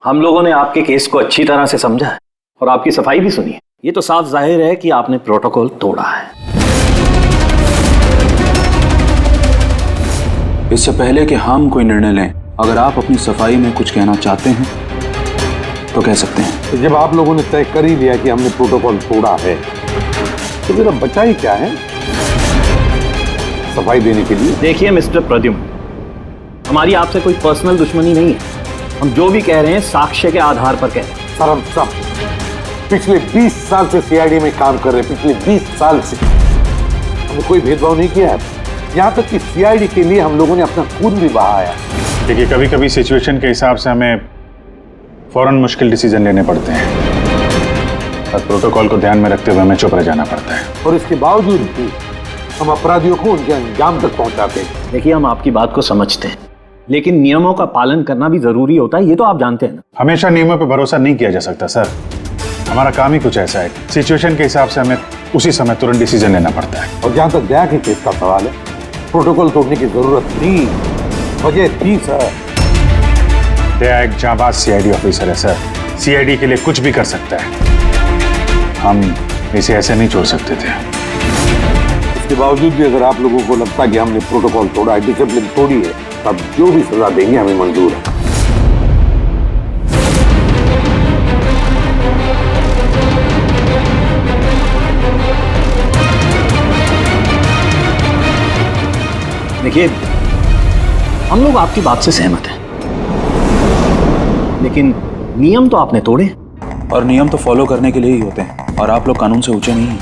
हम लोगों ने आपके केस को अच्छी तरह से समझा है और आपकी सफाई भी सुनी है। ये तो साफ जाहिर है कि आपने प्रोटोकॉल तोड़ा है। इससे पहले कि हम कोई निर्णय लें, अगर आप अपनी सफाई में कुछ कहना चाहते हैं तो कह सकते हैं। तो जब आप लोगों ने तय कर ही लिया कि हमने प्रोटोकॉल तोड़ा है तो फिर अब बचा ही क्या है सफाई देने के लिए। देखिए मिस्टर प्रद्युम्न, हमारी आपसे कोई पर्सनल दुश्मनी नहीं है। हम जो भी कह रहे हैं साक्ष्य के आधार पर कह रहे हैं। सर हम सब पिछले 20 साल से सीआईडी में काम कर रहे हैं। पिछले 20 साल से हमने कोई भेदभाव नहीं किया है। यहाँ तक कि सीआईडी के लिए हम लोगों ने अपना खून भी बहाया। देखिए, कभी कभी सिचुएशन के हिसाब से हमें फौरन मुश्किल डिसीजन लेने पड़ते हैं और प्रोटोकॉल को ध्यान में रखते हुए हमें चुप रह जाना पड़ता है। और इसके बावजूद भी हम अपराधियों को उनके अंजाम तक पहुंचाते हैं। देखिए, हम आपकी बात को समझते हैं, लेकिन नियमों का पालन करना भी जरूरी होता है, ये तो आप जानते हैं ना। हमेशा नियमों पर भरोसा नहीं किया जा सकता सर। हमारा काम ही कुछ ऐसा है, सिचुएशन के हिसाब से हमें उसी समय तुरंत डिसीजन लेना पड़ता है। और जहां तक दया के केस का सवाल है, प्रोटोकॉल तोड़ने की जरूरत थी, वजह थी सर। दया एक जाबाज सीआईडी ऑफिसर है सर, सीआईडी के लिए कुछ भी कर सकता है। हम इसे ऐसे नहीं छोड़ सकते थे। इसके बावजूद भी अगर आप लोगों को लगता कि हमने प्रोटोकॉल तोड़ा है, डिसिप्लिन तोड़ी है, तब जो भी सजा देंगे हमें मंजूर है। देखिए, हम लोग आपकी बात से सहमत हैं, लेकिन नियम तो आपने तोड़े। और नियम तो फॉलो करने के लिए ही होते हैं, और आप लोग कानून से ऊंचे नहीं हैं।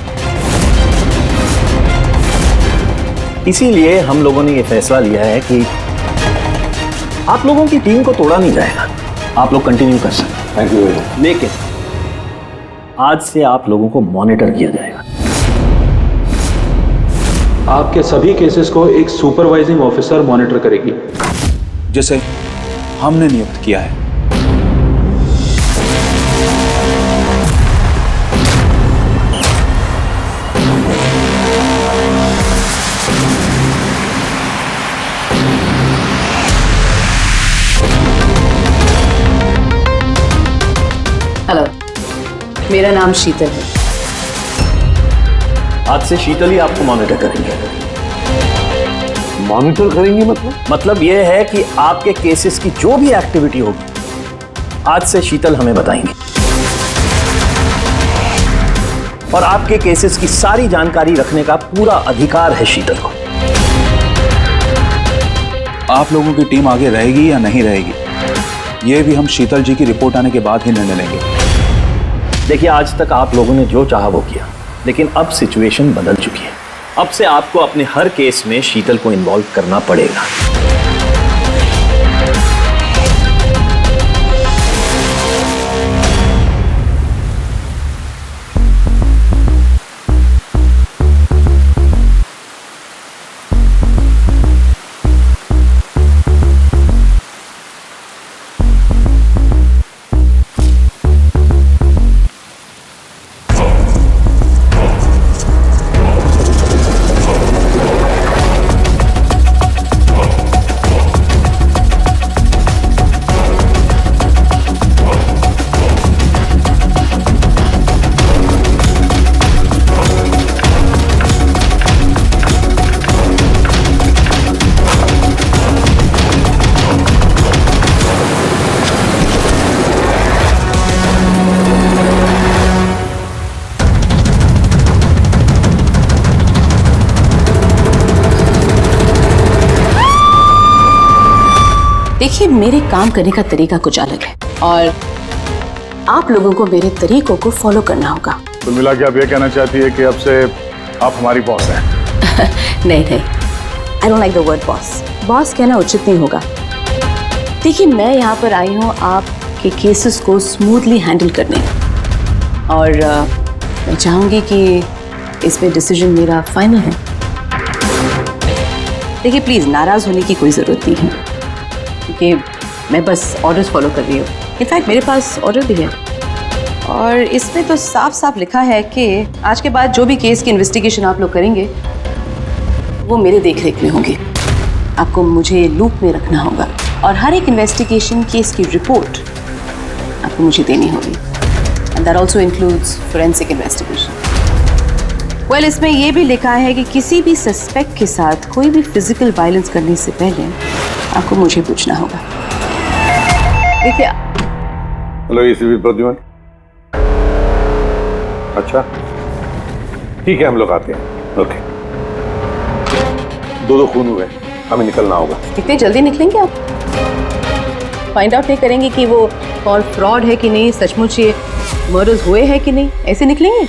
इसीलिए हम लोगों ने ये फैसला लिया है कि आप लोगों की टीम को तोड़ा नहीं जाएगा, आप लोग कंटिन्यू कर सकते हैं। Thank you. लेकिन आज से आप लोगों को मॉनिटर किया जाएगा। आपके सभी केसेस को एक सुपरवाइजिंग ऑफिसर मॉनिटर करेगी, जैसे हमने नियुक्त किया है। हेलो, मेरा नाम शीतल है। आज से शीतल ही आपको मॉनिटर करेंगे। मॉनिटर करेंगे मतलब यह है कि आपके केसेस की जो भी एक्टिविटी होगी आज से शीतल हमें बताएंगे, और आपके केसेस की सारी जानकारी रखने का पूरा अधिकार है शीतल को। आप लोगों की टीम आगे रहेगी या नहीं रहेगी, ये भी हम शीतल जी की रिपोर्ट आने के बाद ही निर्णय लेंगे। देखिए, आज तक आप लोगों ने जो चाहा वो किया, लेकिन अब सिचुएशन बदल चुकी है। अब से आपको अपने हर केस में शीतल को इन्वॉल्व करना पड़ेगा। देखिए, मेरे काम करने का तरीका कुछ अलग है और आप लोगों को मेरे तरीकों को फॉलो करना होगा। कुल मिला के आप ये कहना चाहती है कि अब से आप हमारी बॉस हैं? नहीं, I don't like the word boss. Boss कहना उचित नहीं होगा। देखिए, मैं यहाँ पर आई हूँ आपके केसेस को स्मूथली हैंडल करने, और मैं चाहूँगी कि इसमें डिसीजन मेरा फाइनल है। देखिए, प्लीज़ नाराज़ होने की कोई ज़रूरत नहीं है, क्योंकि मैं बस ऑर्डर्स फॉलो कर रही हूँ। इनफैक्ट मेरे पास ऑर्डर भी है, और इसमें तो साफ साफ लिखा है कि आज के बाद जो भी केस की इन्वेस्टिगेशन आप लोग करेंगे वो मेरे देखरेख में होगी। आपको मुझे लूप में रखना होगा, और हर एक इन्वेस्टिगेशन केस की रिपोर्ट आपको मुझे देनी होगी। And that also includes forensic investigation. Well, इसमें यह भी लिखा है कि किसी भी सस्पेक्ट के साथ कोई भी फिजिकल वायलेंस करने से पहले आपको मुझे पूछना होगा। देखिए। Hello ACP Pradyuman. अच्छा ठीक है, हम लोग आते हैं। ओके। दो खून हुए, हमें निकलना होगा। कितने जल्दी निकलेंगे आप? फाइंड आउट नहीं करेंगे कि वो कॉल फ्रॉड है कि नहीं, सचमुच ये मर्डर्स हुए हैं कि नहीं, ऐसे निकलेंगे?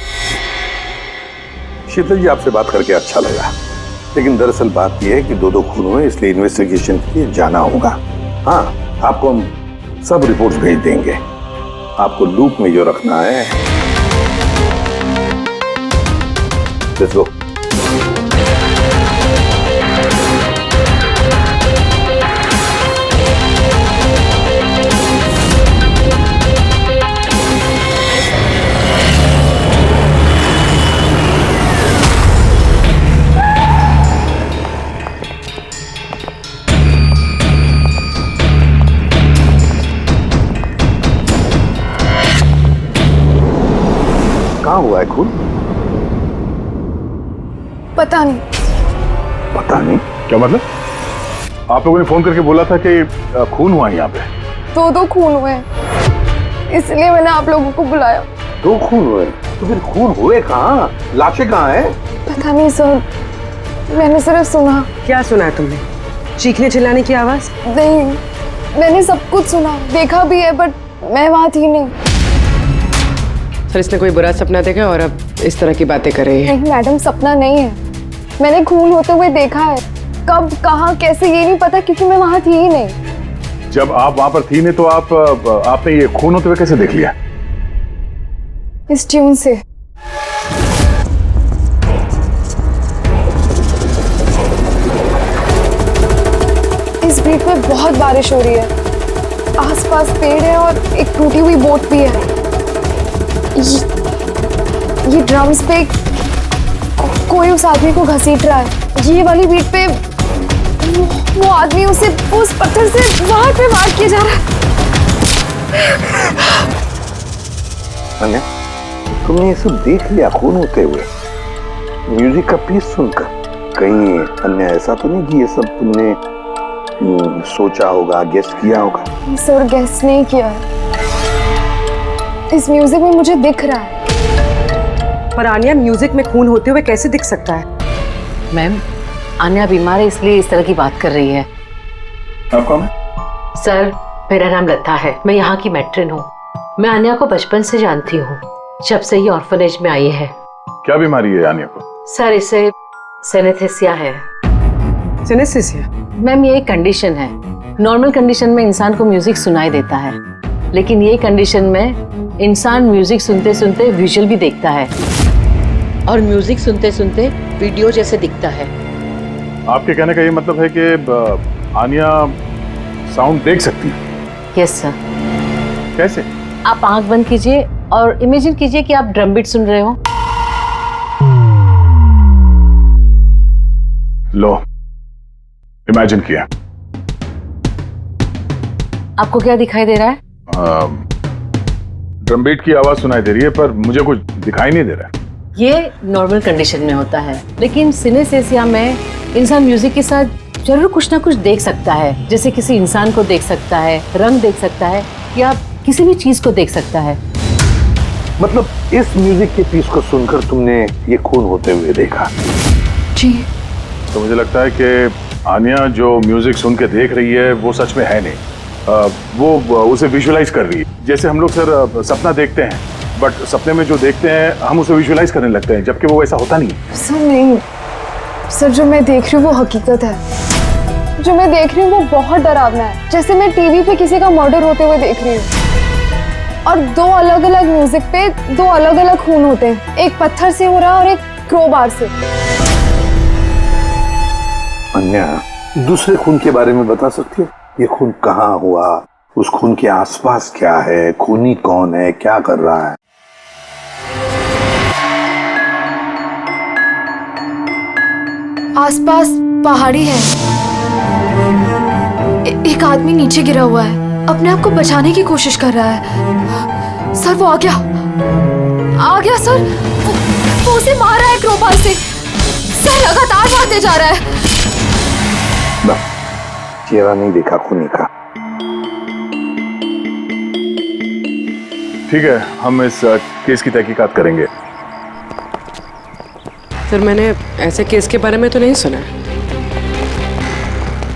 शीतल जी, आपसे बात करके अच्छा लगा, लेकिन दरअसल बात यह है कि दो खून हुए, इसलिए इन्वेस्टिगेशन के लिए जाना होगा। हाँ, आपको हम सब रिपोर्ट्स भेज देंगे। आपको लूप में जो रखना है। Let's go. कहाँ हुआ है खून? पता नहीं। पता नहीं? क्या मतलब? आप लोगों ने फोन करके बोला था कि खून हुआ है यहाँ पे। दो खून हुए हैं, इसलिए मैंने आप लोगों को बुलाया। दो खून हुए? तो फिर खून हुए कहाँ? लाशें कहाँ हैं? पता नहीं सर, मैंने सिर्फ सुना। क्या सुना है तुमने? चीखने चिल्लाने की आवाज? नहीं, मैंने सब कुछ सुना, देखा भी है, बट मैं वहां थी नहीं। सर, इसने कोई बुरा सपना देखा और अब इस तरह की बातें कर रही है। नहीं मैडम, सपना नहीं है, मैंने खून होते हुए देखा है। कब, कहाँ, कैसे, ये नहीं पता, क्योंकि मैं वहां थी ही नहीं। जब आप वहां पर थी नहीं तो आपने ये खून होते हुए कैसे देख लिया? इस ट्यून से। इस बीट पे बहुत बारिश हो रही है, आसपास पेड़ है और एक टूटी हुई बोट भी है। ये ड्रम्स पे कोई उस आदमी को घसीट रहा है। ये वाली बीट पे वो आदमी उस पत्थर से बाहर पे वार किया जा रहा है। अन्या, तुमने ये सब देख लिया खून होते हुए, म्यूजिक का पीस सुनकर? कहीं अन्या ऐसा तो नहीं कि ये सब तुमने सोचा होगा, गेस किया होगा? सर, गेस नहीं किया है, इस म्यूजिक में मुझे दिख रहा है। पर आन्या, म्यूजिक में खून होते हुए कैसे दिख सकता है? मैम, आन्या बीमार है इसलिए इस तरह की बात कर रही है। आप कौन है? सर, मेरा नाम लता है, मैं यहाँ की मैट्रिन हूँ। मैं आन्या को बचपन से जानती हूँ, जब से ये ऑर्फनेज में आई है। क्या बीमारी है आन्या को? सर, इसे सेनेस्थेसिया है। सेनेस्थेसिया? मैम, ये एक कंडीशन है। नॉर्मल कंडीशन में इंसान को म्यूजिक सुनाई देता है, लेकिन ये कंडीशन में इंसान म्यूजिक सुनते सुनते विजुअल भी देखता है और म्यूजिक सुनते सुनते वीडियो जैसे दिखता है। आपके कहने का ये मतलब है कि आन्या साउंड देख सकती है? Yes sir. कैसे? आप आंख बंद कीजिए और इमेजिन कीजिए कि आप ड्रम बीट सुन रहे हो। लो, इमेजिन किया। आपको क्या दिखाई दे रहा है? ड्रम बीट की आवाज सुनाई दे रही है, पर मुझे कुछ दिखाई नहीं दे रहा है। ये नॉर्मल कंडीशन में होता है, लेकिन सिनेस्थेसिया में इंसान म्यूजिक के साथ जरूर कुछ ना कुछ देख सकता है, जैसे किसी इंसान को देख सकता है, रंग देख सकता है, या किसी भी चीज को देख सकता है। मतलब इस म्यूजिक के पीस को सुनकर तुमने ये खून होते हुए देखा? जी। तो मुझे लगता है कि आन्या जो म्यूजिक सुन के देख रही है वो सच में है नहीं, वो उसे विजुअलाइज कर रही है। जैसे हम लोग सर सपना देखते हैं, बट सपने में जो देखते हैं हम उसे विजुअलाइज करने लगते हैं, जबकि वो ऐसा होता नहीं है। सर नहीं, सर जो मैं देख रही हूँ वो हकीकत है। जो मैं देख रही हूँ वो बहुत डरावना है, जैसे मैं टीवी पे किसी का मर्डर होते हुए देख रही हूँ। और दो अलग अलग म्यूजिक पे दो अलग अलग खून होते हैं, एक पत्थर से हो रहा है और एक क्रोबार से। अन्या, दूसरे खून के बारे में बता सकती हो? ये खून कहाँ हुआ, उस खून के आसपास क्या है, खूनी कौन है, क्या कर रहा है? आसपास पहाड़ी है, एक आदमी नीचे गिरा हुआ है, अपने आप को बचाने की कोशिश कर रहा है। सर वो आ गया सर। वो उसे मार रहा है क्रोबार से। सर लगातार मारते जा रहा है। चेहरा नहीं देखा खूनी का। ठीक है, हम इस केस की तहकीकात करेंगे। सर मैंने ऐसे केस के बारे में तो नहीं सुना।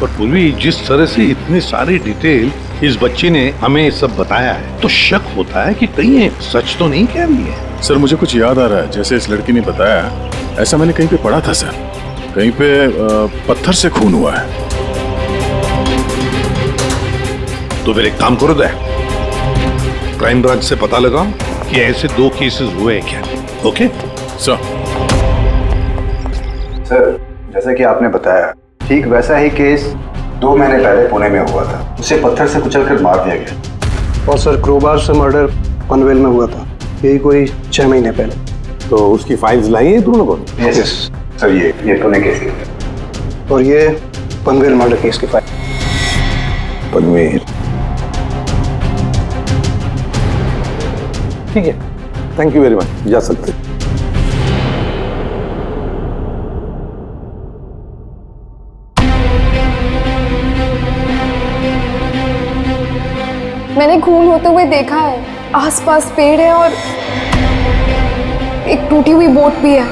पर पूर्वी जिस तरह से इतनी सारी डिटेल इस बच्ची ने हमें सब बताया है, तो शक होता है कि कहीं ये सच तो नहीं कह रही है। सर मुझे कुछ याद आ रहा है, जैसे इस लड़की ने बताया, ऐसा मैंने कहीं पे पढ़ा था सर। कहीं पे पत्थर से खून हुआ है। तो फिर एक काम करो दे, क्राइम ब्रांच से पता लगाओ कि ऐसे 2 केसेस हुए हैं क्या। Okay sir. सर जैसे कि आपने बताया, ठीक वैसा ही केस 2 महीने पहले पुणे में हुआ था। उसे पत्थर से कुचलकर मार दिया गया। और सर क्रोबार से मर्डर पनवेल में हुआ था, यही कोई 6 महीने पहले। तो उसकी फाइल्स लाई है तुम लोगों ने? यस सर, ये पुणे केस की। और ये पनवेल मर्डर केस की फाइल। पनवेल, ठीक है, थैंक यू वेरी मच, जा सकते। मैंने खून होते हुए देखा है। आसपास पेड़ है और एक टूटी हुई बोट भी है।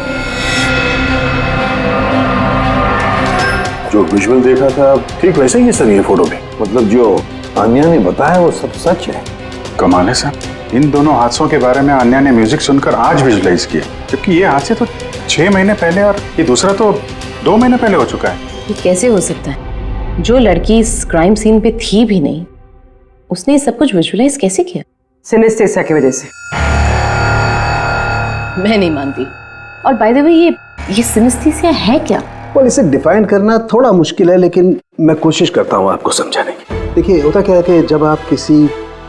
जो विजुअल देखा था ठीक वैसे ही है सर ये फोटो में। मतलब जो आन्या ने बताया वो सब सच है। कमाल है सर, इन दोनों हादसों के बारे में आन्या ने म्यूजिक सुनकर आज विजुलाइज किया, जबकि ये हादसे तो 6 महीने पहले और ये दूसरा तो 2 महीने पहले हो चुका है। ये कैसे हो सकता है? जो लड़की इस क्राइम सीन पे थी भी नहीं, उसने सब कुछ विजुलाइज कैसे किया? सिनेस्थेसिया की वजह से। मैं नहीं मानती। और बाय द वे ये सिनेस्थेसिया है क्या? और इसे डिफाइन करना थोड़ा मुश्किल है, लेकिन मैं कोशिश करता हूँ आपको समझाने की। देखिए होता क्या है कि जब आप किसी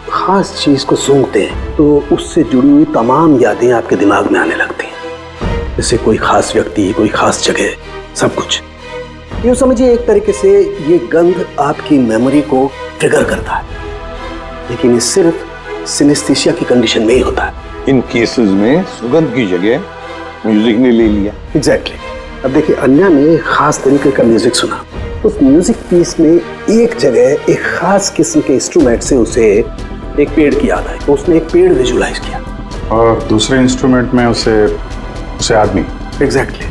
खास चीज को सूंघते हैं तो उससे जुड़ी हुई तमाम यादें आपके दिमाग में आने लगती हैं। जैसे कोई खास व्यक्ति, कोई खास जगह, सब कुछ। यूँ समझिए एक तरीके से ये गंध आपकी मेमोरी को ट्रिगर करता है, लेकिन ये सिर्फ सिनेस्थेसिया की कंडीशन में ही होता है। इन केसेस में सुगंध की जगह म्यूजिक ने ले लिया। एग्जैक्टली। अब देखिए अन्या ने एक खास तरीके का म्यूजिक सुना। उस म्यूजिक पीस में एक जगह एक खास किस्म के इंस्ट्रूमेंट से उसे एक पेड़ की याद आई, तो उसने एक पेड़ विजुलाइज किया। और दूसरे इंस्ट्रूमेंट में उसे आदमी। एग्जैक्टली।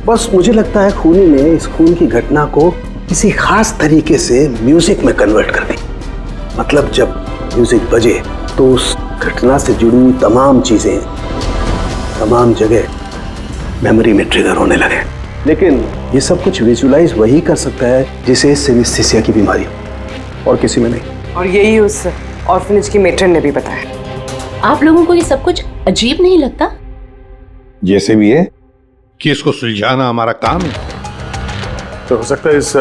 बस मुझे लगता है खूनी ने इस खून की घटना को किसी खास तरीके से म्यूजिक में कन्वर्ट कर दी। मतलब जब म्यूजिक बजे तो उस घटना से जुड़ी हुई तमाम चीजें, तमाम जगह मेमोरी में ट्रिगर होने लगे। लेकिन ये सब कुछ विजुलाइज वही कर सकता है जिसे सिनेस्थेसिया की बीमारी हो, और किसी में नहीं। और यही उस ऑर्फनेज की मेट्रन ने भी बताया। आप लोगों को ये सब कुछ अजीब नहीं लगता? जैसे भी है, केस को सुलझाना हमारा काम है। तो हो सकता है इस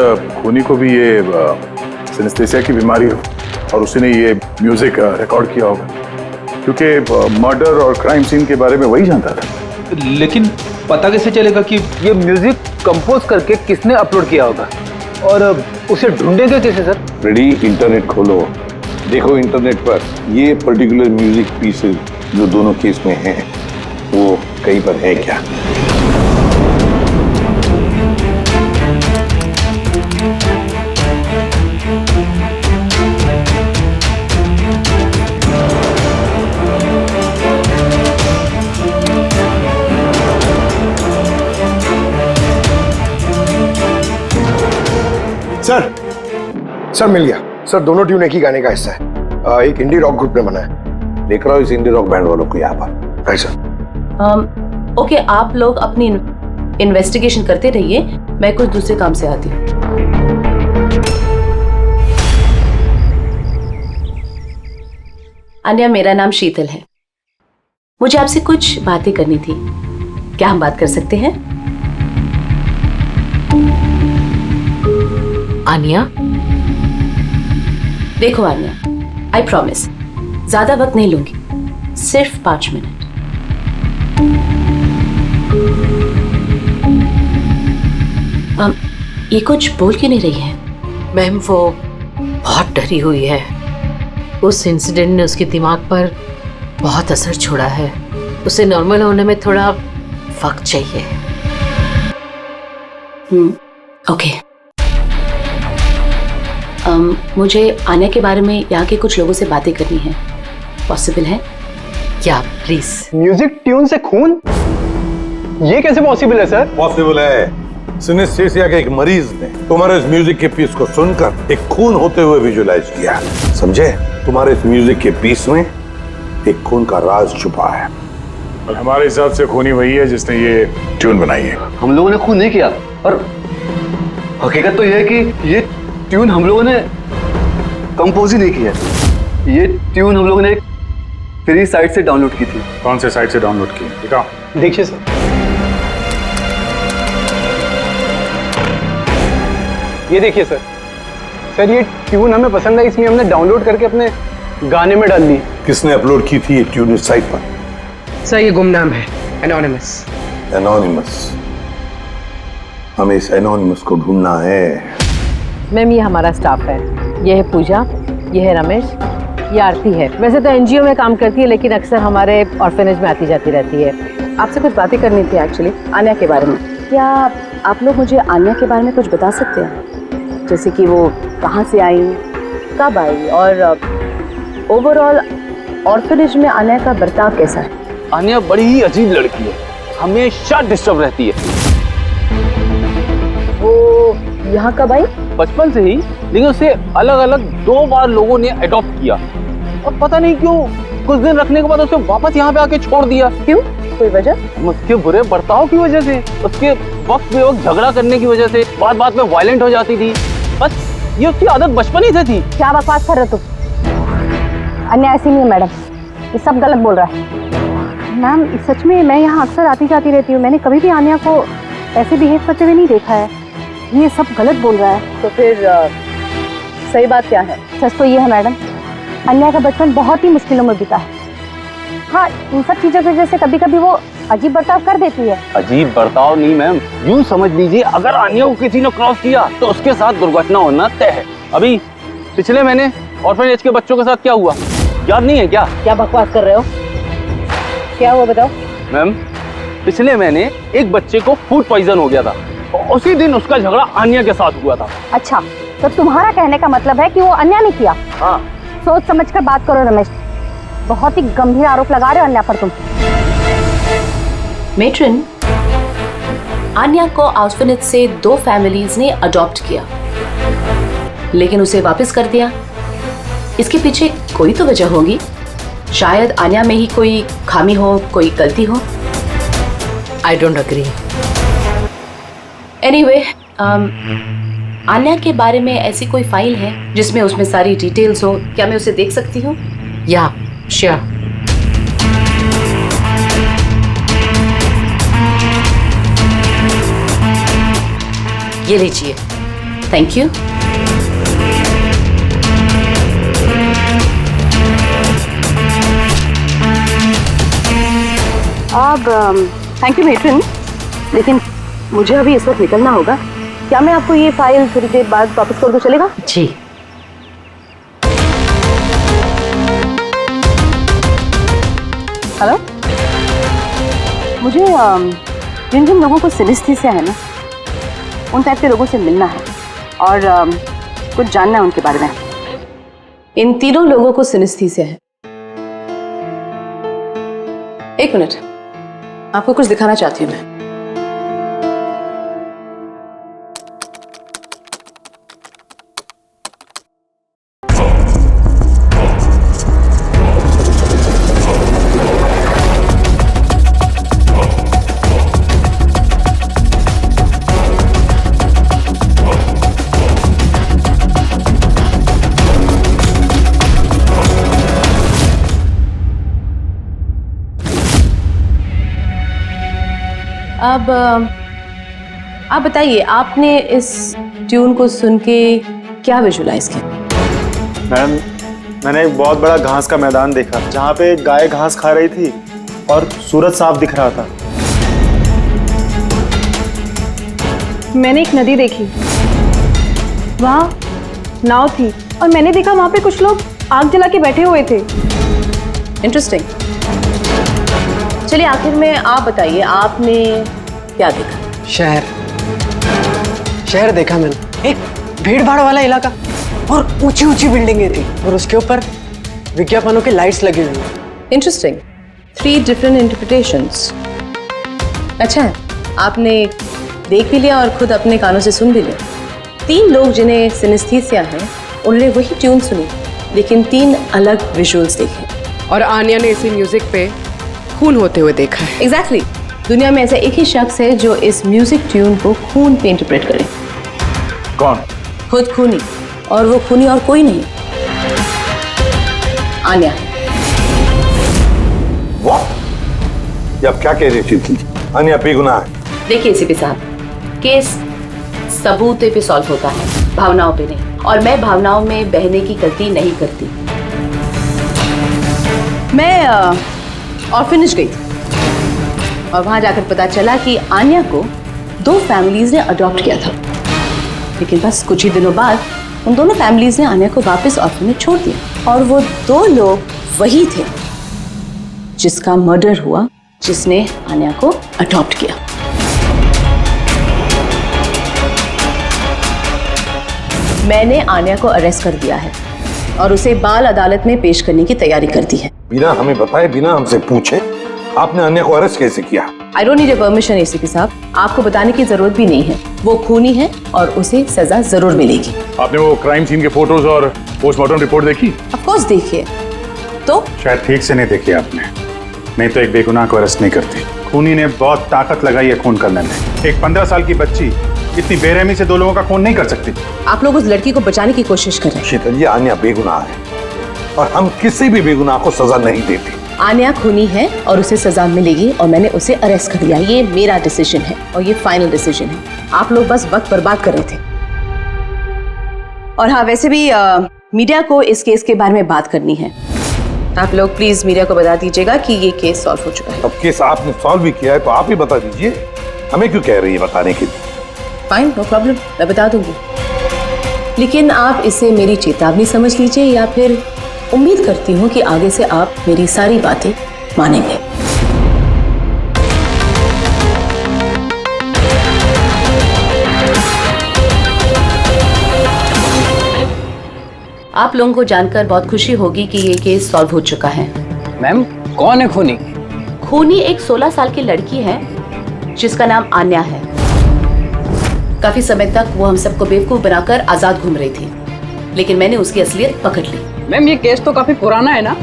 खूनी को भी ये सिनेस्थेसिया की बीमारी हो और उसने ये म्यूजिक रिकॉर्ड किया होगा, क्योंकि मर्डर और क्राइम सीन के बारे में वही जानता था। लेकिन पता कैसे चलेगा कि ये म्यूजिक कंपोज करके किसने अपलोड किया होगा, और उसे ढूंढेंगे कैसे सर? रेडी, इंटरनेट खोलो, देखो इंटरनेट पर ये पर्टिकुलर म्यूजिक पीसेस जो दोनों केस में हैं वो कहीं पर है क्या। सर मिल गया सर। दोनों ट्यून एक ही गाने का हिस्सा है। एक इंडी रॉक ग्रुप ने बना है। देख रहा हूँ इस इंडी रॉक बैंड वालों को यहाँ पर। सर ओके, आप लोग अपनी इन्वेस्टिगेशन करते रहिए, मैं कुछ दूसरे काम से आती हूँ। अन्या, मेरा नाम शीतल है। मुझे आपसे कुछ बातें करनी थी, क्या हम बात कर सकते हैं? आन्या, देखो आन्या, आई प्रॉमिस ज्यादा वक्त नहीं लूंगी, सिर्फ 5 मिनट। ये कुछ बोल क्यों नहीं रही है? मैम वो बहुत डरी हुई है। उस इंसिडेंट ने उसके दिमाग पर बहुत असर छोड़ा है। उसे नॉर्मल होने में थोड़ा वक्त चाहिए। ओके। मुझे आन्या के बारे में यहाँ के कुछ लोगों से बातें करनी है। पॉसिबल है क्या? प्लीज। म्यूजिक ट्यून से खून, ये कैसे पॉसिबल है सर? पॉसिबल है। सिनेस्थेसिया के एक मरीज ने तुम्हारे इस म्यूजिक के पीस को सुनकर एक खून होते हुए विजुलाइज किया। समझे? तुम्हारे इस म्यूजिक के पीस में एक खून का राज छुपा है। और हमारे हिसाब से खूनी वही है जिसने ये ट्यून बनाई है। हम लोगों ने खून नहीं किया, और हकीकत तो यह है कि ये ट्यून हम लोगों ने कंपोज ही नहीं किया। ये ट्यून हम लोगों ने एक फ्री साइट से डाउनलोड की थी। कौन से साइट से डाउनलोड की? दिखाओ। देखिए सर, ये देखिए सर। सर ये ट्यून हमें पसंद है, इसलिए हमने डाउनलोड करके अपने गाने में डाल दी। किसने अपलोड की थी ये ट्यून इस साइट पर? सर ये गुमनाम है, एनोनिमस। एनोनिमस। हमें इस एनोनिमस को ढूंढना है। मैम, ये हमारा स्टाफ है। ये है पूजा, ये है रमेश, ये आरती है। वैसे तो एनजीओ में काम करती है, लेकिन अक्सर हमारे ऑर्फेनेज में आती जाती रहती है। आपसे कुछ बातें करनी थी एक्चुअली, आन्या के बारे में। क्या आप लोग मुझे आन्या के बारे में कुछ बता सकते हैं? जैसे कि वो कहाँ से आई, कब आई, और ओवरऑल ऑर्फेनेज में आन्या का बर्ताव कैसा है? आन्या बड़ी ही अजीब लड़की है, हमेशा डिस्टर्ब रहती है। वो यहाँ कब आई? बचपन से ही, लेकिन उसे अलग अलग 2 बार लोगों ने अडॉप्ट किया, और पता नहीं क्यों कुछ दिन रखने के बाद उसे वापस यहाँ पे आके छोड़ दिया। क्यों? कोई वजह? उसके बुरे बर्ताव की वजह से, उसके वक्त बेवक्त झगड़ा करने की वजह से, बात बात में वायलेंट हो जाती थी। बस ये उसकी आदत बचपन ही से थी। क्या बकवास कर रहे हो तुम? अन्या ऐसी नहीं है मैडम, ये सब गलत बोल रहा है। मैम सच में मैं यहाँ अक्सर आती जाती रहती हूँ, मैंने कभी भी आन्या को ऐसे बिहेव करते हुए नहीं देखा है। ये सब गलत बोल रहा है। तो फिर सही बात क्या है? सच तो ये है मैडम, अन्या का बचपन बहुत ही मुश्किलों में बीता है। हाँ, इन सब चीज़ों की वजह से कभी कभी वो अजीब बर्ताव कर देती है। अजीब बर्ताव नहीं मैम, यूं समझ लीजिए अगर आन्या को किसी ने क्रॉस किया तो उसके साथ दुर्घटना होना तय है। अभी पिछले महीने ऑर्फनेज के बच्चों के साथ क्या हुआ, याद नहीं है क्या? क्या बकवास कर रहे हो? क्या हुआ बताओ। मैम, पिछले महीने एक बच्चे को फूड पॉइजन हो गया था, और उसी दिन उसका झगड़ा आन्या के साथ हुआ था। अच्छा, तो तुम्हारा कहने का मतलब है कि वो अन्या ने किया? हाँ। सोच समझ कर बात करो रमेश, बहुत ही गंभीर आरोप लगा रहे हो अन्या पर तुम। मेट्रन, आन्या को ऑर्फनेज से 2 फैमिलीज ने अडॉप्ट किया, लेकिन उसे वापस कर दिया। इसके पीछे कोई तो वजह होगी। शायद आन्या में ही कोई खामी हो, कोई गलती हो। I don't agree. Anyway, Aanya के बारे में ऐसी कोई फाइल है जिसमें उसमें सारी डिटेल्स हो? क्या मैं उसे देख सकती हूँ? या श्योर। ये लीजिए। Thank you. अब थैंक यू मेट्रन, लेकिन मुझे अभी इस वक्त निकलना होगा। क्या मैं आपको ये फाइल थोड़ी देर बाद वापस कर दूं, चलेगा? जी। हेलो, मुझे जिन जिन लोगों को सिनेस्थीसिया है ना, उन टाइप के लोगों से मिलना है और कुछ जानना है उनके बारे में। इन तीनों लोगों को सिनेस्थीसिया है। एक मिनट, आपको कुछ दिखाना चाहती हूँ मैं। अब आप बताइए, आपने इस ट्यून को सुन के क्या विजुलाइज किया? मैम, मैंने एक बहुत बड़ा घास का मैदान देखा जहाँ पे गाय घास खा रही थी और सूरज साफ दिख रहा था। मैंने एक नदी देखी, वहाँ नाव थी और मैंने देखा वहाँ पे कुछ लोग आग जला के बैठे हुए थे। इंटरेस्टिंग। चलिए आखिर में आप बताइए, आपने क्या देखा? शहर देखा मैंने, एक भीड़ भाड़ वाला इलाका और ऊंची ऊंची बिल्डिंगें थी और उसके ऊपर विज्ञापनों की लाइट्स लगी हुई। Interesting, 3 different interpretations. अच्छा है, आपने देख भी लिया और खुद अपने कानों से सुन भी लिया। 3 लोग जिन्हें सिनेस्थीसिया है उन्होंने वही ट्यून सुनी, लेकिन 3 अलग विजुअल्स देखे। और आन्या ने इसी म्यूजिक पे खून होते हुए देखा है। एग्जैक्टली, दुनिया में ऐसा एक ही शख्स है जो इस म्यूजिक ट्यून को खून पे इंटरप्रेट करे। कौन? खुद खूनी, और वो खूनी और कोई नहीं, आन्या है। वाह, ये आप क्या कह रही थी? आन्या बेगुनाह है। देखिए सीपी साहब, केस सबूत पे सॉल्व होता है, भावनाओं पे नहीं, और मैं भावनाओं में बहने की गलती नहीं करती। मैं ऑर्फनेज गई थी और वहां जाकर पता चला कि आन्या को 2 फैमिलीज ने अडॉप्ट किया था, लेकिन बस कुछ ही दिनों बाद उन दोनों फैमिलीज ने आन्या को वापस ऑर्फनेज छोड़ दिया। और वो 2 लोग वही थे जिसका मर्डर हुआ, जिसने आन्या को अडॉप्ट किया। मैंने आन्या को अरेस्ट कर दिया है और उसे बाल अदालत में पेश करने की तैयारी कर दी है। बिना हमें बताए, बिना हमसे पूछे आपने आन्या को अरेस्ट कैसे किया? I don't need a permission ACP साहब, आपको बताने की जरूरत भी नहीं है। वो खूनी है और उसे सजा जरूर मिलेगी। आपने वो क्राइम सीन के फोटोज और पोस्टमार्टम रिपोर्ट देखी? ऑफ कोर्स देखिए। तो शायद ठीक से नहीं देखी आपने, नहीं तो एक बेगुनाह को अरेस्ट नहीं करती। खूनी ने बहुत ताकत लगाई है खून करने में। एक 15 साल की बच्ची इतनी बेरहमी से 2 लोगों का खून नहीं कर सकती। आप लोग उस लड़की को बचाने की कोशिश कर रहे हैं। शीतल जी, आन्या बेगुनाह है और हम किसी भी बेगुनाह को सजा नहीं देते। आन्या खूनी है और उसे सजा मिलेगी और मैंने उसे अरेस्ट कर लिया। ये मेरा डिसीजन है और ये फाइनल डिसीजन है। आप लोग बस वक्त बर्बाद कर रहे थे। और हाँ, वैसे भी मीडिया को इस केस के बारे में बात करनी है। आप लोग प्लीज मीडिया को बता दीजिएगा कि ये केस सॉल्व हो चुका है। अब केस आपने सॉल्व भी किया है तो आप ही बता दीजिए, हमें क्यों कह रही है बताने के लिए? फाइन, नो प्रॉब्लम, मैं बता दूंगी, लेकिन आप इसे मेरी चेतावनी समझ लीजिए या फिर उम्मीद करती हूँ कि आगे से आप मेरी सारी बातें मानेंगे। आप लोगों को जानकर बहुत खुशी होगी कि ये केस सॉल्व हो चुका है। मैम, कौन है खूनी? खूनी एक 16 साल की लड़की है जिसका नाम आन्या है। काफी समय तक वो हम सबको बेवकूफ बनाकर आजाद घूम रही थी, लेकिन मैंने उसकी असलियत पकड़ ली। मैम, ये केस तो काफी पुराना है ना?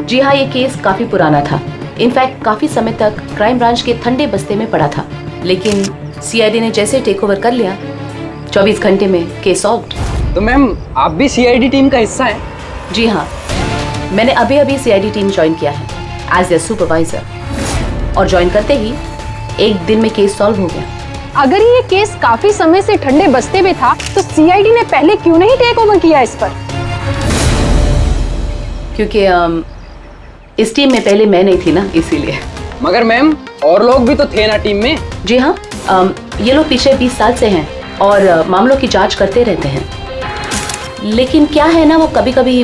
जी हाँ, ये केस काफी पुराना था। इनफैक्ट काफी समय तक क्राइम ब्रांच के ठंडे बस्ते में पड़ा था, लेकिन सीआईडी ने जैसे टेक ओवर कर लिया, 24 घंटे में केस सॉल्व। तो मैम, आप भी सीआईडी टीम का हिस्सा हैं? जी हाँ, मैंने अभी सीआईडी टीम ज्वाइन किया है एज ए सुपरवाइजर, और ज्वाइन करते ही एक दिन में केस सॉल्व हो गया। अगर ये केस काफी समय से ठंडे बस्ते में था तो सीआईडी ने पहले क्यों नहीं टेक ओवर किया इस पर? क्योंकि इस टीम में पहले मैं नहीं थी ना, इसीलिए। मगर मैम, और लोग भी तो थे ना टीम में? जी हाँ, ये लोग पीछे 20 साल से हैं और मामलों की जांच करते रहते हैं, लेकिन क्या है ना, वो कभी कभी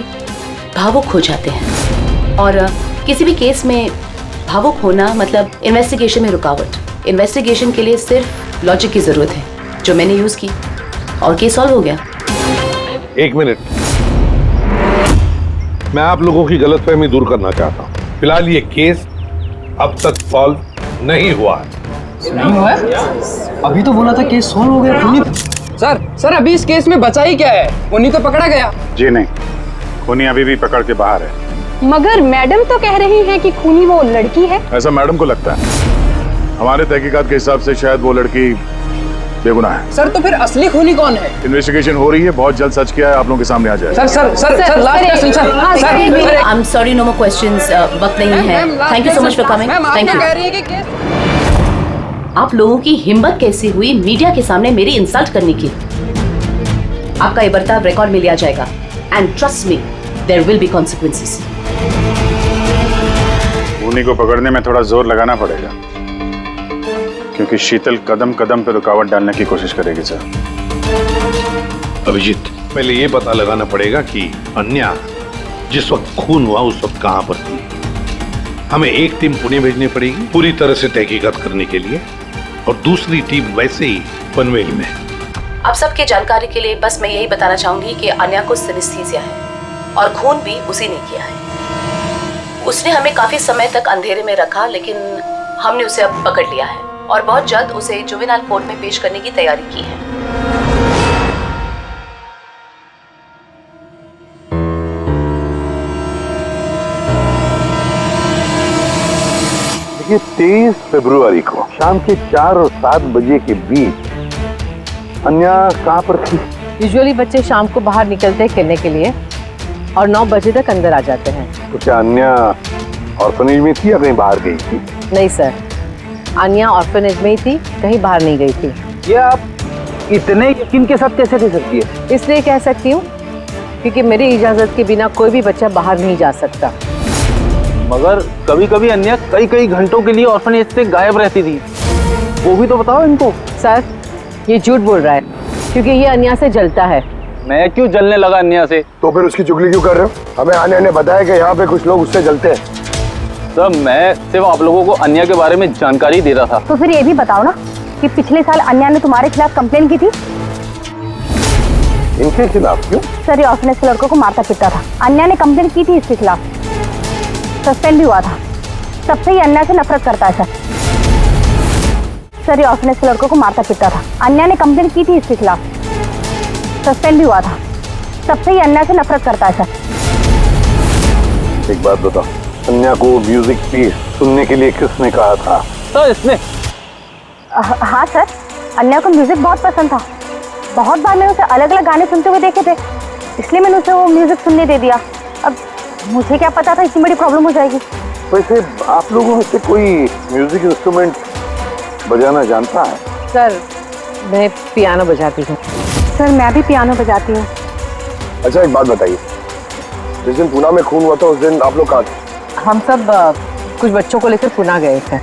भावुक हो जाते हैं। और किसी भी केस में भावुक होना मतलब इन्वेस्टिगेशन में रुकावट। इन्वेस्टिगेशन के लिए सिर्फ लॉजिक की जरूरत है, जो मैंने यूज की और केस सॉल्व हो गया। एक मिनट, मैं आप लोगों की गलतफहमी दूर करना चाहता हूँ। फिलहाल ये केस अब तक सॉल्व नहीं हुआ है। नहीं हुआ है? अभी तो बोला था केस सॉल्व हो गया। सर, अभी इस केस में बचा ही क्या है? उन्हीं तो पकड़ा गया। जी नहीं, खूनी अभी भी पकड़ के बाहर है। मगर मैडम तो कह रही है कि खूनी वो लड़की है। ऐसा मैडम को लगता है। हमारे तहकीकात के हिसाब से शायद वो लड़की बेगुनाह है। सर, तो फिर असली खूनी कौन है? इन्वेस्टिगेशन हो रही है, बहुत जल्द सच क्या है आप लोगों के सामने आ जाएगा। Sir, last question sir. I am sorry, no more questions, वक्त नहीं है। Thank you so much for coming. Thank you. आप लोगों की हिम्मत कैसी हुई मीडिया के सामने मेरी इंसल्ट करने की? आपका ये बर्ताव रिकॉर्ड में लिया जाएगा, and trust me, there will be consequences. खूनी को पकड़ने में थोड़ा जोर लगाना पड़ेगा, क्योंकि शीतल कदम कदम पे रुकावट डालने की कोशिश करेगी सर। अभिजीत, पहले ये पता लगाना पड़ेगा कि अन्या जिस वक्त खून हुआ उस वक्त कहां पर थी। हमें एक टीम पुणे भेजनी पड़ेगी पूरी तरह से तहकीकात करने के लिए, और दूसरी टीम वैसे ही पनवेल में। आप सबकी जानकारी के लिए बस मैं यही बताना चाहूंगी कि अन्या को सिनेस्थीसिया है और खून भी उसी ने किया है। उसने हमें काफी समय तक अंधेरे में रखा, लेकिन हमने उसे अब पकड़ लिया है और बहुत जल्द उसे जुवेनाइल कोर्ट में पेश करने की तैयारी की है। देखिए 23 फरवरी को शाम के 4 और 7 बजे के बीच अन्या कहाँ पर थी? यूजुअली बच्चे शाम को बाहर निकलते हैं खेलने के लिए और 9 बजे तक अंदर आ जाते हैं। तो क्या अन्या ऑर्फनेज में थी या कहीं बाहर गई थी? नहीं सर, अन्या ऑर्फनेज में ही थी, कहीं बाहर नहीं गई थी। ये आप इतने यकीन के साथ कैसे कह सकती है? इसलिए कह सकती हूँ क्योंकि मेरी इजाजत के बिना कोई भी बच्चा बाहर नहीं जा सकता। मगर कभी कभी अन्या कई घंटों के लिए ऑर्फनेज से गायब रहती थी, वो भी तो बताओ इनको। सर ये झूठ बोल रहा है क्योंकि ये अन्या से जलता है। मैं क्यों जलने लगा अन्या से? तो फिर उसकी चुगली क्यों कर रहे हो? हमें अन्या ने बताया कि यहाँ पे कुछ लोग उससे जलते हैं। सर मैं सिर्फ आप लोगों को अन्या के बारे में जानकारी दे रहा था। तो फिर ये भी बताओ ना कि पिछले साल अन्या ने तुम्हारे खिलाफ कंप्लेन की थी। इनके खिलाफ क्यों? सर ये ऑर्फनेज के लड़कों को मारता पीटता था, अन्या ने कंप्लेन की थी इसके खिलाफ, सस्पेंड भी हुआ था। तब से ही अन्या से नफरत करता है सर ये ऑर्फनेज के लड़कों को मारता पीटता था, अन्या ने कंप्लेन की थी इसके खिलाफ, सस्पेंड भी हुआ था। तब से ही अन्या से नफरत करता है सर। एक बात बताओ, अन्या को म्यूजिक पीस सुनने के लिए किसने कहा था? सर इसने। हाँ सर, अन्या को म्यूजिक बहुत पसंद था। बहुत बार मैंने उसे अलग अलग गाने सुनते हुए देखे थे, इसलिए मैंने उसे वो म्यूजिक सुनने दे दिया। अब मुझे क्या पता था इतनी बड़ी प्रॉब्लम हो जाएगी। वैसे आप लोगों में से कोई म्यूजिक इंस्ट्रूमेंट बजाना जानता है? सर मैं पियानो बजाती हूँ। सर मैं भी पियानो बजाती हूँ। अच्छा एक बात बताइए, जिस दिन पुणे में खून हुआ था उस दिन आप लोग कहाँ थे? हम सब कुछ बच्चों को लेकर पुणे गए थे।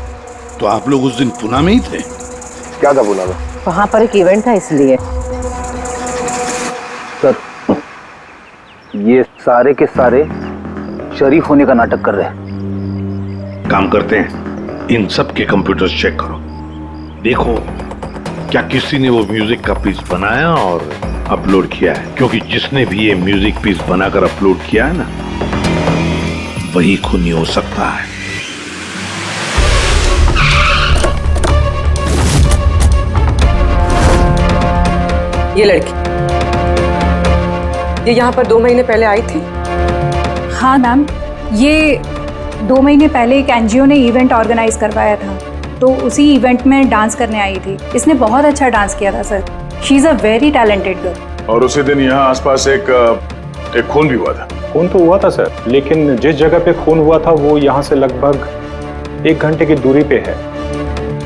तो आप लोग उस दिन पुणे में ही थे? क्या था पुणे में? वहाँ पर एक इवेंट था इसलिए। सर ये सारे के सारे शरीफ होने का नाटक कर रहे हैं। काम करते हैं, इन सब के कंप्यूटर चेक करो, देखो क्या किसी ने वो म्यूजिक का पीस बनाया और अपलोड किया है, क्योंकि जिसने भी ये म्यूजिक पीस बनाकर अपलोड किया है ना, वही खूनी हो सकता है। ये लड़की ये यहाँ पर 2 महीने पहले आई थी। हाँ मैम, ये 2 महीने पहले एक एनजीओ ने इवेंट ऑर्गेनाइज करवाया था, तो उसी इवेंट में डांस करने आई थी। इसने बहुत अच्छा डांस किया था sir. She is a very talented girl. और उसी दिन यहाँ आसपास एक खून भी हुआ था। खून तो हुआ था सर, लेकिन जिस जगह पे खून हुआ था वो यहाँ से लगभग 1 घंटे की दूरी पे है।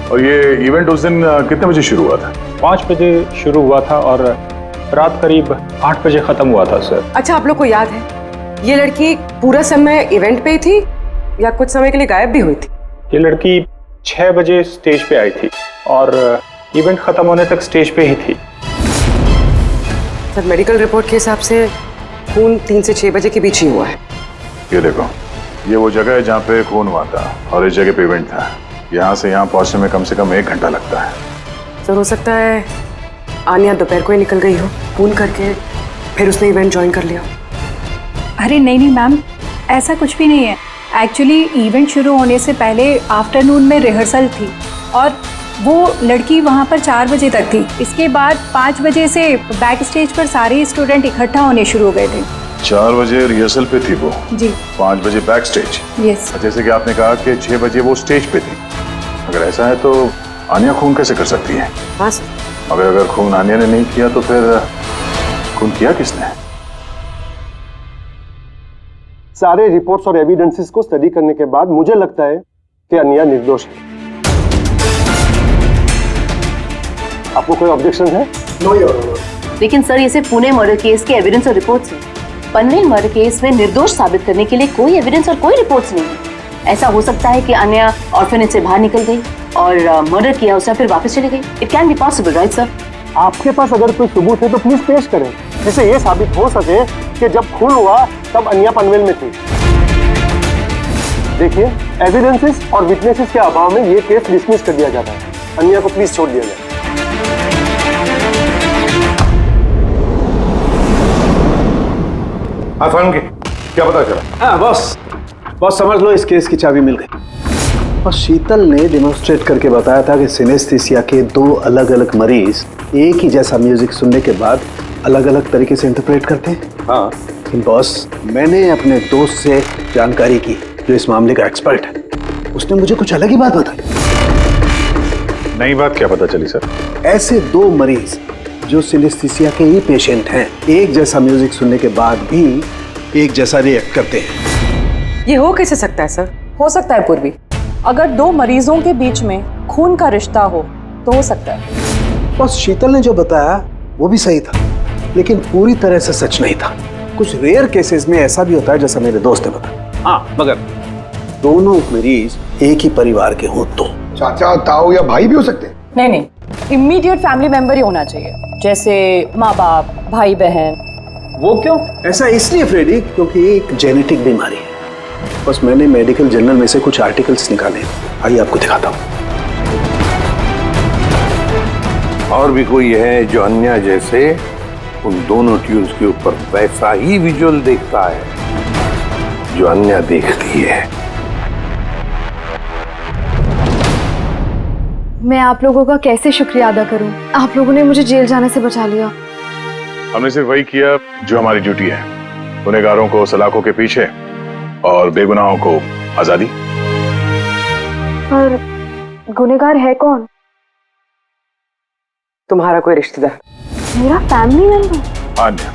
और ये इवेंट उस दिन कितने बजे शुरू हुआ था? 5 बजे शुरू हुआ था और रात करीब 8 बजे खत्म हुआ था सर। अच्छा आप लोग को याद है ये लड़की पूरा समय इवेंट पे ही थी या कुछ समय के लिए गायब भी हुई थी? ये लड़की 6 बजे स्टेज पे आई थी और इवेंट खत्म होने तक स्टेज पे ही थी। सर मेडिकल रिपोर्ट के हिसाब से खून 3 से 6 बजे के बीच ही हुआ है। ये देखो, ये वो जगह है जहाँ पे खून हुआ था और इस जगह पे इवेंट था। यहाँ से यहाँ पहुँचने में कम से कम 1 घंटा लगता है। सर हो सकता है आन्या दोपहर को ही निकल गई हो खून करके, फिर उसने इवेंट ज्वाइन कर लिया। अरे नहीं मैम, ऐसा कुछ भी नहीं है। एक्चुअली इवेंट शुरू होने से पहले आफ्टरनून में रिहर्सल थी और वो लड़की वहाँ पर 4 बजे तक थी। इसके बाद 5 बजे से बैक स्टेज पर सारे स्टूडेंट इकट्ठा होने शुरू हो गए थे। 4 बजे रिहर्सल पे थी वो जी। 5 बजे बैक स्टेज। यस। जैसे कि आपने कहा कि 6 बजे वो स्टेज पे थी। अगर ऐसा है तो आन्या खून कैसे कर सकती है? हाँ सर। अगर खून आन्या ने नहीं किया तो फिर खून किया किसने? सारे रिपोर्ट्स और एविडेंसेस को स्टडी करने के बाद मुझे लगता है कि अन्या निर्दोष है। आपको कोई ऑब्जेक्शन है? No your honour. लेकिन सर ये सिर्फ पुणे मर्डर केस के एविडेंस और रिपोर्ट्स हैं। पनवेल मर्डर केस में निर्दोष साबित करने के लिए कोई एविडेंस और कोई रिपोर्ट्स नहीं है। ऐसा हो सकता है कि अन्या ऑर्फनेज से बाहर निकल गई और मर्डर किया उसने फिर वापस चली गई। It can be possible, right sir? आपके पास अगर कोई सबूत है तो प्लीज पेश करें, जिससे ये साबित हो सके कि जब खून हुआ तब अन्या पनवेल में थी। देखिए, एविडेंसेस और विटनेसेस के अभाव में ये केस डिसमिस कर दिया जाता है। अन्या को प्लीज छोड़ दिया जाए। हाँ सालुंके, क्या पता चला? हाँ बॉस समझ लो, इस केस की चाबी मिल गई। और शीतल ने डेमोन्स्ट्रेट करके बताया था कि सिनेस्थीसिया के 2 अलग अलग मरीज एक ही जैसा म्यूजिक सुनने के बाद अलग अलग तरीके से इंटरप्रेट करते हैं। हाँ लेकिन बॉस, मैंने अपने दोस्त से जानकारी की जो इस मामले का एक्सपर्ट है। उसने मुझे कुछ अलग ही बात बताई। नई बात क्या पता चली सर? ऐसे 2 मरीज जो सिनेस्थीसिया के ही पेशेंट हैं, एक जैसा म्यूजिक सुनने के बाद भी एक जैसा रिएक्ट करते हैं। ये हो कैसे सकता है सर? हो सकता है पूर्वी, अगर 2 मरीजों के बीच में खून का रिश्ता हो तो हो सकता है। बस शीतल ने जो बताया वो भी सही था, लेकिन पूरी तरह से सच नहीं था। कुछ रेयर केसेस में ऐसा भी होता है जैसा मेरे दोस्त ने बताया। हाँ, मगर दोनों मरीज एक ही परिवार के हों तो। चाचा, ताऊ या भाई भी हो सकते हैं? नहीं, इमीडिएट फैमिली मेंबर ही होना चाहिए, जैसे माँ बाप, भाई बहन। वो क्यों? ऐसा इसलिए फ्रेडी क्योंकि एक जेनेटिक बीमारी है। बस मैंने मेडिकल जर्नल में से कुछ आर्टिकल्स निकाले, आइए आपको दिखाता हूँ। और भी कोई है जो अन्या जैसे उन दोनों ट्यून्स के ऊपर वैसा ही विजुअल देखता है जो अन्या देखती है? मैं आप लोगों का कैसे शुक्रिया अदा करूं? आप लोगों ने मुझे जेल जाने से बचा लिया। हमने सिर्फ वही किया जो हमारी ड्यूटी है, गुनहगारों को सलाखों के पीछे और बेगुनाहों को आजादी। पर गुनहगार है कौन? तुम्हारा कोई रिश्तेदार। मेरा फैमिली मेंबर? अन्या,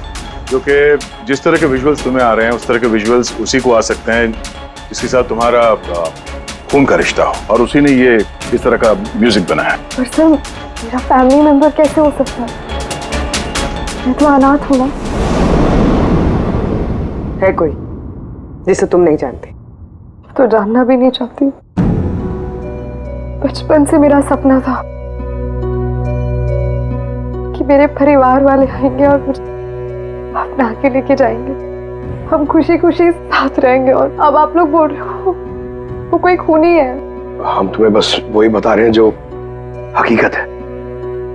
जो कि जिस तरह के विजुअल्स तुम्हें आ रहे हैं उस तरह के विजुअल्स उसी को आ सकते हैं जिसके साथ तुम्हारा खून का रिश्ता हो, और उसी ने ये इस तरह का म्यूजिक बनाया है। पर सर, मेरा फैमिली मेंबर कैसे हो सकता है? मैं तो अनाथ हूँ ना। है कोई जिसे तुम नहीं जानते? तो जानना भी नहीं चाहती। बचपन से मेरा सपना था कि मेरे परिवार वाले आएंगे और मुझे अपना के लेके जाएंगे, हम खुशी खुशी साथ रहेंगे। और अब आप लोग बोल रहे हो वो कोई खूनी है। हम तुम्हें बस वही बता रहे हैं जो हकीकत है।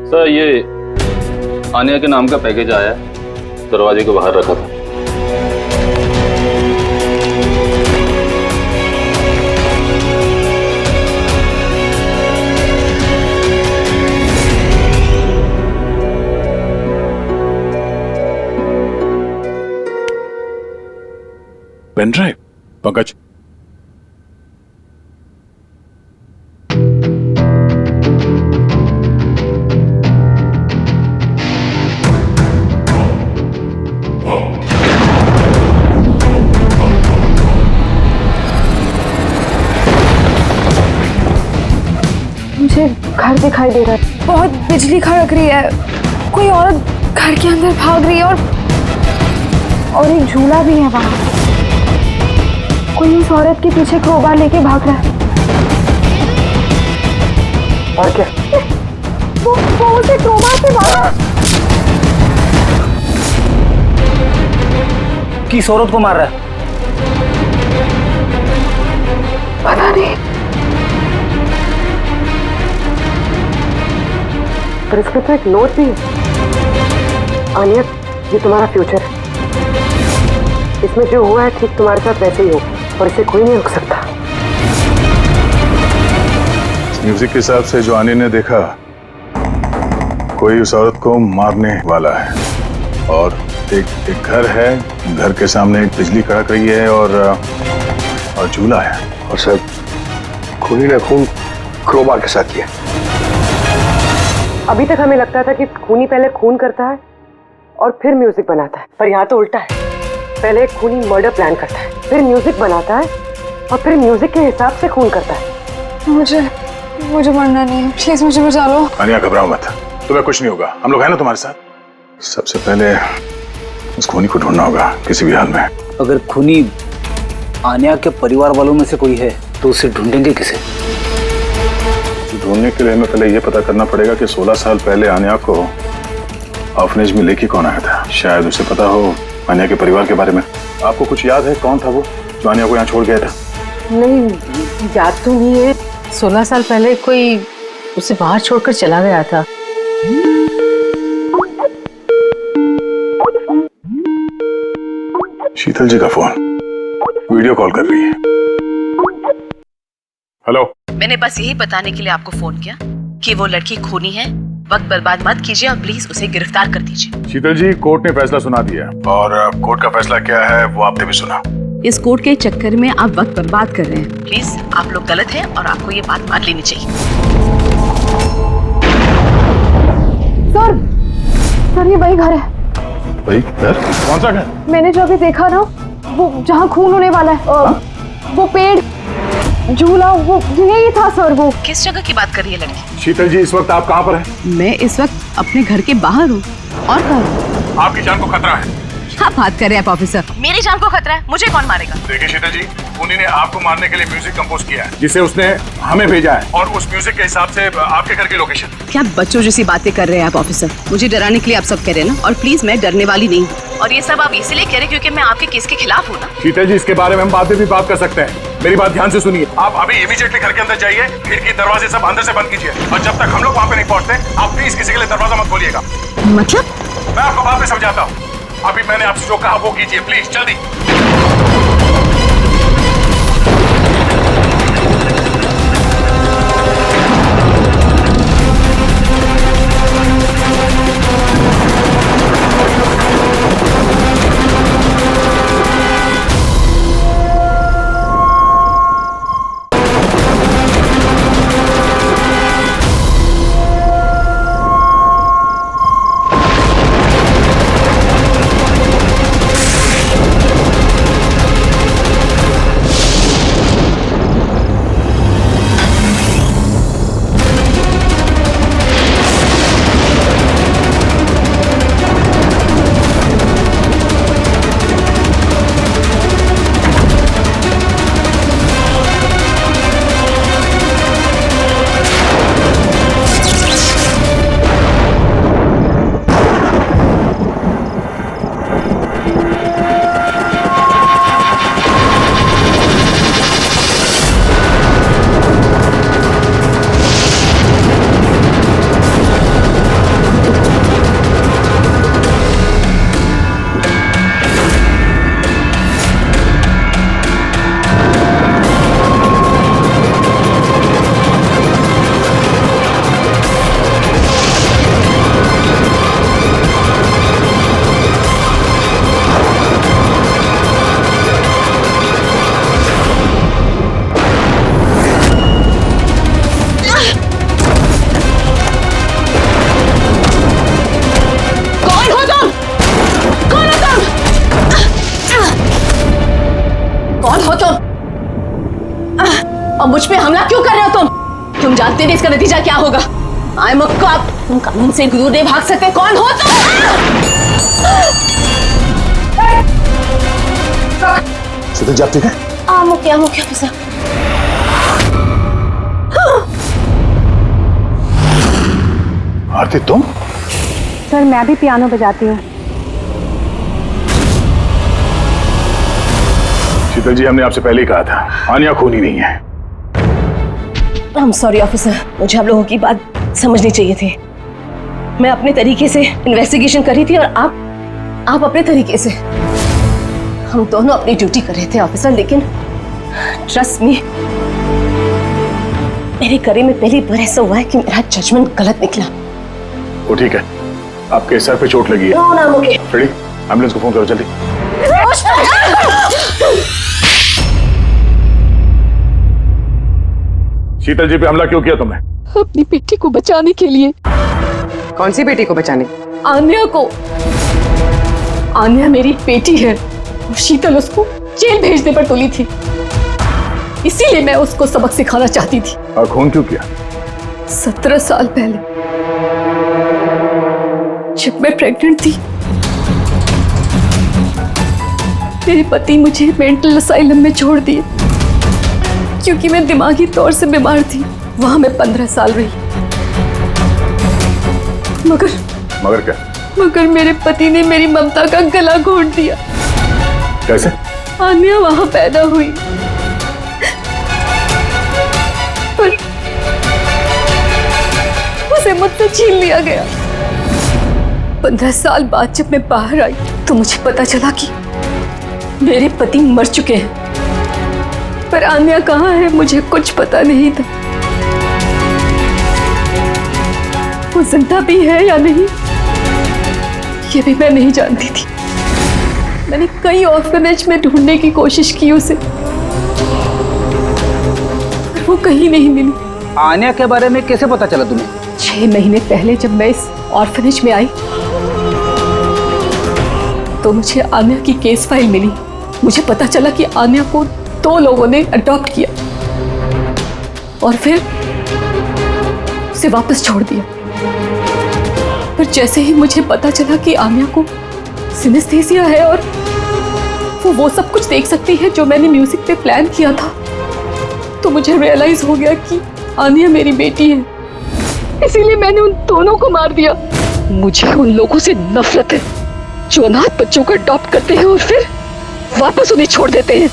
सर, ये आनिया के नाम का पैकेज आया, दरवाजे के बाहर रखा था। Pen drive? पंकज, मुझे घर दिखाई दे रहा है, बहुत बिजली खड़क रही है, कोई औरत घर के अंदर भाग रही है और एक झूला भी है वहां। कोई उस औरत के पीछे क्रोबार लेके भाग रहा है। और क्या? वो उसे क्रोबार से मारा। किस औरत को मार रहा है? पता नहीं। पर इसके तो एक नोट भी है। आनिया, ये तुम्हारा फ्यूचर है। इसमें जो हुआ है ठीक तुम्हारे साथ वैसे ही हो, और इसे कोई नहीं रोक सकता। इस म्यूजिक के हिसाब से जो आनिया ने देखा, कोई उस औरत को मारने वाला है, और एक घर है, घर के सामने एक बिजली कड़क रही है और झूला है। और सर, खूनी ने खून क्रोबार के साथ किया। अभी तक हमें लगता था कि खूनी पहले खून करता है और फिर म्यूजिक बनाता है, पर यहाँ तो उल्टा है। पहले एक खूनी मर्डर प्लान करता है, फिर म्यूजिक बनाता है और फिर म्यूजिक के हिसाब से खून करता है। मुझे मरना नहीं है, प्लीज मुझे बचा लो। आनिया, घबराओ मत, तुम्हें कुछ नहीं होगा, हम लोग हैं ना तुम्हारे साथ। सबसे पहले उस खूनी को ढूंढना होगा किसी भी हाल में। अगर खूनी आनिया के परिवार वालों में से कोई है तो उसे ढूंढेंगे किसे? ढूंढने के लिए हमें पहले ये पता करना पड़ेगा कि 16 साल पहले आनिया को ऑर्फनेज में लेके कौन आया था। शायद उसे पता हो आनिया के परिवार के बारे में। आपको कुछ याद है कौन था वो जो आनिया को यहाँ छोड़ गया था? नहीं, याद तो नहीं है। 16 साल पहले कोई उसे बाहर छोड़कर चला गया था। शीतल जी का फोन, वीडियो कॉल कर रही है। हेलो। मैंने बस यही बताने के लिए आपको फोन किया कि वो लड़की खूनी है। वक्त बर्बाद मत कीजिए और प्लीज उसे गिरफ्तार कर दीजिए। शीतल जी, कोर्ट ने फैसला सुना दिया और कोर्ट का फैसला क्या है वो आपने भी सुना। इस कोर्ट के चक्कर में आप वक्त बर्बाद कर रहे हैं। प्लीज आप लोग गलत हैं और आपको ये बात मान लेनी चाहिए। सर ये वही घर है। वही घर? कौन सा घर? मैंने जो अभी देखा ना, वो जहाँ खून होने वाला है, वो पेड़, झूला, वो यही था सर। वो किस जगह की बात कर रही है लड़की? शीतल जी, इस वक्त आप कहाँ पर हैं? मैं इस वक्त अपने घर के बाहर हूँ। और कहाँ? आपकी जान को खतरा है। क्या बात कर रहे हैं आप ऑफिसर? मेरी जान को खतरा है? मुझे कौन मारेगा? देखिए शीतल जी, खूनी ने आपको मारने के लिए म्यूजिक कंपोज किया है, जिसे उसने हमें भेजा है, और उस म्यूजिक के हिसाब से आपके घर की लोकेशन। क्या बच्चों जैसी बातें कर रहे हैं आप ऑफिसर? मुझे डराने के लिए आप सब कह रहे हैं ना? और प्लीज, मैं डरने वाली नहीं हूँ। और ये सब आप इसीलिए कह रहे हैं क्योंकि मैं आपके केस के खिलाफ हूँ ना? शीतल जी, इसके बारे में हम बाद में भी बात कर सकते हैं। मेरी बात ध्यान से सुनिए। आप अभी इमीडिएटली घर के अंदर जाइए, खिड़की दरवाजे सब अंदर से बंद कीजिए, और जब तक हम लोग वहाँ पे नहीं पहुँचते, आप प्लीज किसी के लिए दरवाजा मत खोलिएगा। मतलब? मैं आपको बाद में समझाता हूँ। अभी मैंने आपसे जो कहा वो कीजिए, प्लीज जल्दी। और मुझ पे हमला क्यों कर रहे हो तुम जानते नहीं इसका नतीजा क्या होगा। I am a cop. तुम कानून से दूर नहीं भाग सकते। कौन हो तुम? शीतल जी, आप ठीक है? आम ओके ऑफिसर। आरती, तुम? सर मैं भी पियानो बजाती हूँ। शीतल जी, हमने आपसे पहले ही कहा था, आनिया खूनी नहीं है। आई एम सॉरी ऑफिसर, मुझे आप लोगों की बात समझनी चाहिए थी। मैं अपने तरीके से इन्वेस्टिगेशन कर रही थी और आप अपने तरीके से। हम दोनों अपनी ड्यूटी कर रहे थे ऑफिसर, लेकिन ट्रस्ट मी, मेरे करियर में पहली बार ऐसा हुआ है कि मेरा जजमेंट गलत निकला। वो ठीक है, आपके सर पे चोट लगी है। नो ना, ओके। रेडी? एम्बुलेंस को फोन करो जल्दी। शीतल जी पे हमला क्यों किया तुमने? अपनी बेटी को बचाने के लिए। कौन सी बेटी को बचाने? आन्या को। आन्या मेरी बेटी है और शीतल उसको जेल भेजने पर तुली थी, इसीलिए मैं उसको सबक सिखाना चाहती थी। और खून क्यों किया? 17 साल पहले जब मैं प्रेग्नेंट थी, मेरे पति मुझे मेंटल असाइलम में छोड़ दिए क्योंकि मैं दिमागी तौर से बीमार थी। वहां मैं 15 साल रही। मगर क्या? मगर मेरे पति ने मेरी ममता का गला घोंट दिया। कैसे? आन्या वहां पैदा हुई, उसे मुझसे छीन लिया गया। 15 साल बाद जब मैं बाहर आई तो मुझे पता चला कि मेरे पति मर चुके हैं, पर आन्या कहाँ है मुझे कुछ पता नहीं था। वो जिंदा भी है या नहीं ये भी मैं नहीं जानती थी। मैंने कई ऑर्फनेज में ढूंढने की कोशिश की उसे, पर वो कहीं नहीं मिली। आन्या के बारे में कैसे पता चला तुम्हें? 6 महीने पहले जब मैं इस ऑर्फनेज में आई तो मुझे आन्या की केस फाइल मिली। मुझे पता चला कि आन्या को 2 लोगों ने अडॉप्ट किया और फिर उसे वापस छोड़ दिया। पर जैसे ही मुझे पता चला कि आन्या को सिनेस्थेसिया है और वो सब कुछ देख सकती है जो मैंने म्यूजिक पे प्लान किया था, तो मुझे रियलाइज हो गया कि आन्या मेरी बेटी है। इसीलिए मैंने उन दोनों को मार दिया। मुझे उन लोगों से नफरत है जो अनाथ बच्चों को अडॉप्ट करते हैं और फिर वापस उन्हें छोड़ देते हैं।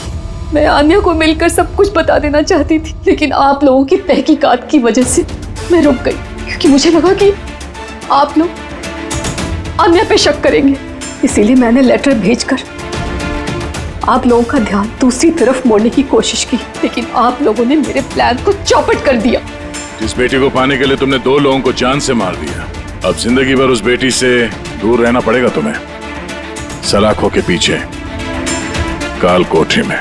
मैं आन्या को मिलकर सब कुछ बता देना चाहती थी, लेकिन आप लोगों की तहकीकात की वजह से मैं रुक गई, क्योंकि मुझे लगा कि आप लोग आन्या पे शक करेंगे। इसीलिए मैंने लेटर भेजकर आप लोगों का ध्यान दूसरी तरफ मोड़ने की कोशिश की, लेकिन आप लोगों ने मेरे प्लान को चौपट कर दिया। जिस बेटी को पाने के लिए तुमने 2 लोगों को जान से मार दिया, अब जिंदगी भर उस बेटी से दूर रहना पड़ेगा तुम्हें, सलाखों के पीछे काल कोठरी में।